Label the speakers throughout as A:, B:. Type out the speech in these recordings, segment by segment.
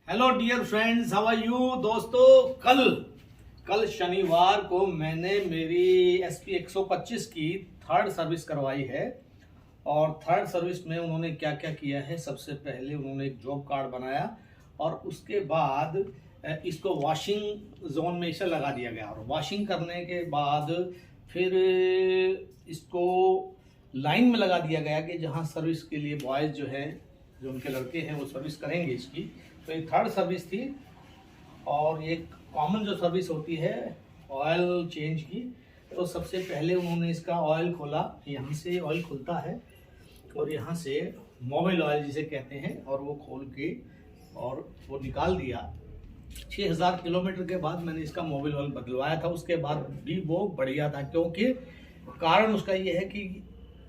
A: Hello dear friends, how are you. दोस्तों, कल शनिवार को मैंने मेरी SP 125 की थर्ड सर्विस करवाई है। और थर्ड सर्विस में उन्होंने क्या क्या किया है, सबसे पहले उन्होंने एक जॉब कार्ड बनाया और उसके बाद इसको वॉशिंग जोन में इसे लगा दिया गया। और वॉशिंग करने के बाद फिर इसको लाइन में लगा दिया गया कि जहाँ सर्विस के लिए बॉयज़ जो है, जो उनके लड़के हैं, वो सर्विस करेंगे इसकी। तो ये थर्ड सर्विस थी। और एक कॉमन जो सर्विस होती है ऑयल चेंज की, तो सबसे पहले उन्होंने इसका ऑयल खोला। यहाँ से ऑयल खुलता है और यहाँ से मोबिल ऑयल जिसे कहते हैं, और वो खोल के और वो निकाल दिया। 6000 किलोमीटर के बाद मैंने इसका मोबिल ऑयल बदलवाया था। उसके बाद भी वो बढ़िया था, क्योंकि कारण उसका ये है कि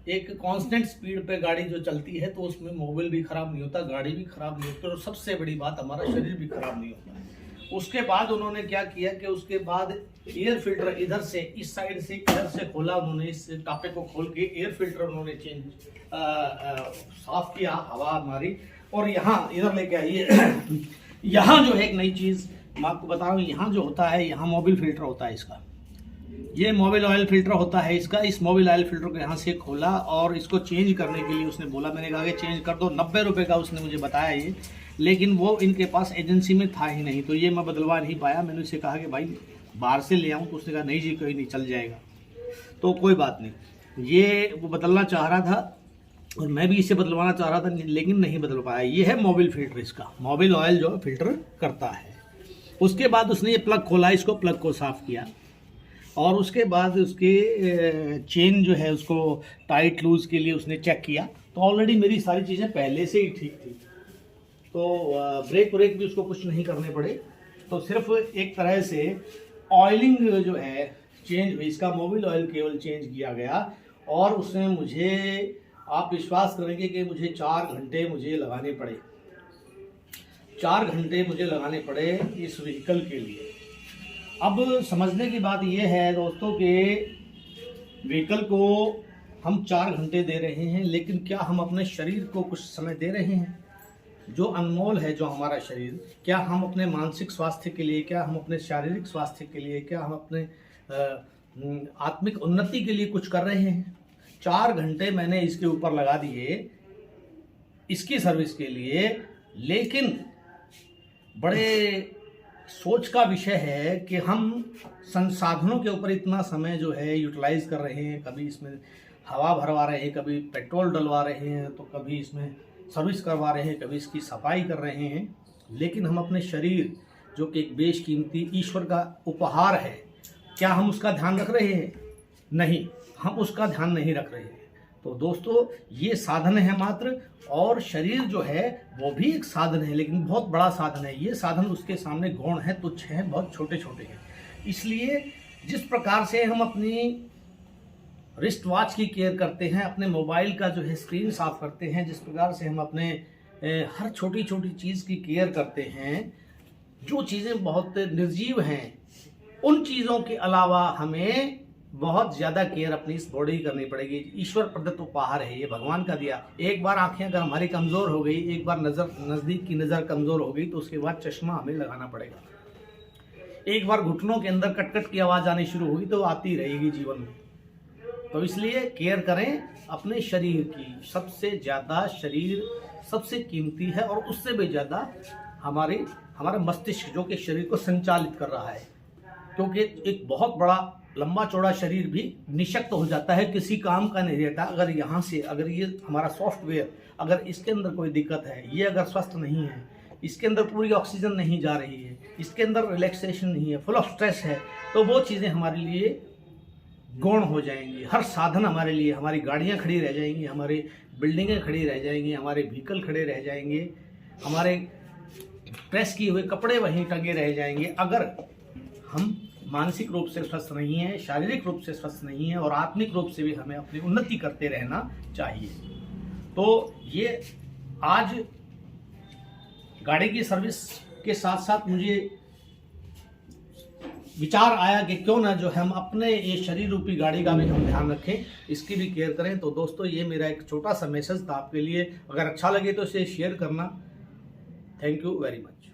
A: एक कांस्टेंट स्पीड पे गाड़ी जो चलती है तो उसमें मोबिल भी खराब नहीं होता, गाड़ी भी खराब नहीं होती, और सबसे बड़ी बात हमारा शरीर भी खराब नहीं होता। उसके बाद उन्होंने क्या किया कि उसके बाद एयर फिल्टर इधर से, इस साइड से, इधर से खोला उन्होंने, इस टापे को खोल के एयर फिल्टर उन्होंने चेंज साफ किया, हवा हमारी। और यहाँ इधर लेके आइए। यहाँ जो है एक नई चीज़ मैं आपको बता रहा हूँ, यहाँ जो होता है, यहाँ मोबिल फिल्टर होता है इसका। ये मोबिल ऑयल फिल्टर होता है इसका। इस मोबिल ऑयल फिल्टर को यहाँ से खोला और इसको चेंज करने के लिए उसने बोला, मैंने कहा कि चेंज कर दो। 90 रुपये का उसने मुझे बताया ये, लेकिन वो इनके पास एजेंसी में था ही नहीं, तो ये मैं बदलवा नहीं पाया। मैंने उससे कहा कि भाई बाहर से ले आऊँ, तो उसने कहा नहीं जी, कोई नहीं, चल जाएगा। तो कोई बात नहीं, ये वो बदलना चाह रहा था और मैं भी इसे बदलवाना चाह रहा था, लेकिन नहीं बदल पाया। ये है मोबिल फिल्टर, इसका मोबिल ऑयल जो फिल्टर करता है। उसके बाद उसने ये प्लग खोला, इसको प्लग को साफ़ किया और उसके बाद उसके चेन जो है उसको टाइट लूज के लिए उसने चेक किया। तो ऑलरेडी मेरी सारी चीज़ें पहले से ही ठीक थी, तो ब्रेक व्रेक भी उसको कुछ नहीं करने पड़े। तो सिर्फ एक तरह से ऑयलिंग जो है चेंज हुई, इसका मोबिल ऑयल केवल चेंज किया गया। और उसमें मुझे, आप विश्वास करेंगे कि मुझे 4 घंटे मुझे लगाने पड़े, 4 घंटे मुझे लगाने पड़े इस व्हीकल के लिए। अब समझने की बात यह है दोस्तों कि व्हीकल को हम 4 घंटे दे रहे हैं, लेकिन क्या हम अपने शरीर को कुछ समय दे रहे हैं? जो अनमोल है जो हमारा शरीर, क्या हम अपने मानसिक स्वास्थ्य के लिए, क्या हम अपने शारीरिक स्वास्थ्य के लिए, क्या हम अपने आत्मिक उन्नति के लिए कुछ कर रहे हैं? 4 घंटे मैंने इसके ऊपर लगा दिए इसकी सर्विस के लिए, लेकिन बड़े सोच का विषय है कि हम संसाधनों के ऊपर इतना समय जो है यूटिलाइज कर रहे हैं। कभी इसमें हवा भरवा रहे हैं, कभी पेट्रोल डलवा रहे हैं, तो कभी इसमें सर्विस करवा रहे हैं, कभी इसकी सफाई कर रहे हैं। लेकिन हम अपने शरीर, जो कि एक बेशकीमती ईश्वर का उपहार है, क्या हम उसका ध्यान रख रहे हैं? नहीं, हम उसका ध्यान नहीं रख रहे हैं। तो दोस्तों, ये साधन है मात्र, और शरीर जो है वो भी एक साधन है, लेकिन बहुत बड़ा साधन है। ये साधन उसके सामने गौण है, तुच्छ हैं, बहुत छोटे छोटे हैं। इसलिए जिस प्रकार से हम अपनी रिस्ट वॉच की केयर करते हैं, अपने मोबाइल का जो है स्क्रीन साफ करते हैं, जिस प्रकार से हम अपने हर छोटी छोटी चीज़ की केयर करते हैं, जो चीज़ें बहुत निर्जीव हैं, उन चीज़ों के अलावा हमें बहुत ज़्यादा केयर अपनी इस बॉडी की करनी पड़ेगी। ईश्वर प्रदत्त उपहार है, ये भगवान का दिया। एक बार आंखें अगर हमारी कमज़ोर हो गई, एक बार नज़दीक की नज़र कमज़ोर हो गई, तो उसके बाद चश्मा हमें लगाना पड़ेगा। एक बार घुटनों के अंदर कटकट की आवाज़ आनी शुरू हुई तो आती रहेगी जीवन में। तो इसलिए केयर करें अपने शरीर की। सबसे ज़्यादा शरीर सबसे कीमती है, और उससे भी ज़्यादा हमारा मस्तिष्क, जो कि शरीर को संचालित कर रहा है। क्योंकि एक बहुत बड़ा लंबा चौड़ा शरीर भी निशक्त हो जाता है, किसी काम का नहीं रहता। अगर यहाँ से, अगर ये हमारा सॉफ्टवेयर, अगर इसके अंदर कोई दिक्कत है, ये अगर स्वस्थ नहीं है, इसके अंदर पूरी ऑक्सीजन नहीं जा रही है, इसके अंदर रिलैक्सेशन नहीं है, फुल ऑफ स्ट्रेस है, तो वो चीज़ें हमारे लिए गौण हो जाएंगी। हर साधन हमारे लिए, हमारी गाड़ियाँ खड़ी रह जाएंगी, हमारी बिल्डिंगें खड़ी रह जाएंगी, हमारे व्हीकल खड़े रह जाएंगे, हमारे प्रेस किए हुए कपड़े वहीं टंगे रह जाएंगे, अगर हम मानसिक रूप से स्वस्थ नहीं है, शारीरिक रूप से स्वस्थ नहीं है, और आत्मिक रूप से भी हमें अपनी उन्नति करते रहना चाहिए। तो ये आज गाड़ी की सर्विस के साथ साथ मुझे विचार आया कि क्यों ना जो हम अपने ये शरीर रूपी गाड़ी का भी हम ध्यान रखें, इसकी भी केयर करें। तो दोस्तों, ये मेरा एक छोटा सा मैसेज था आपके लिए। अगर अच्छा लगे तो इसे शेयर करना। Thank you very much.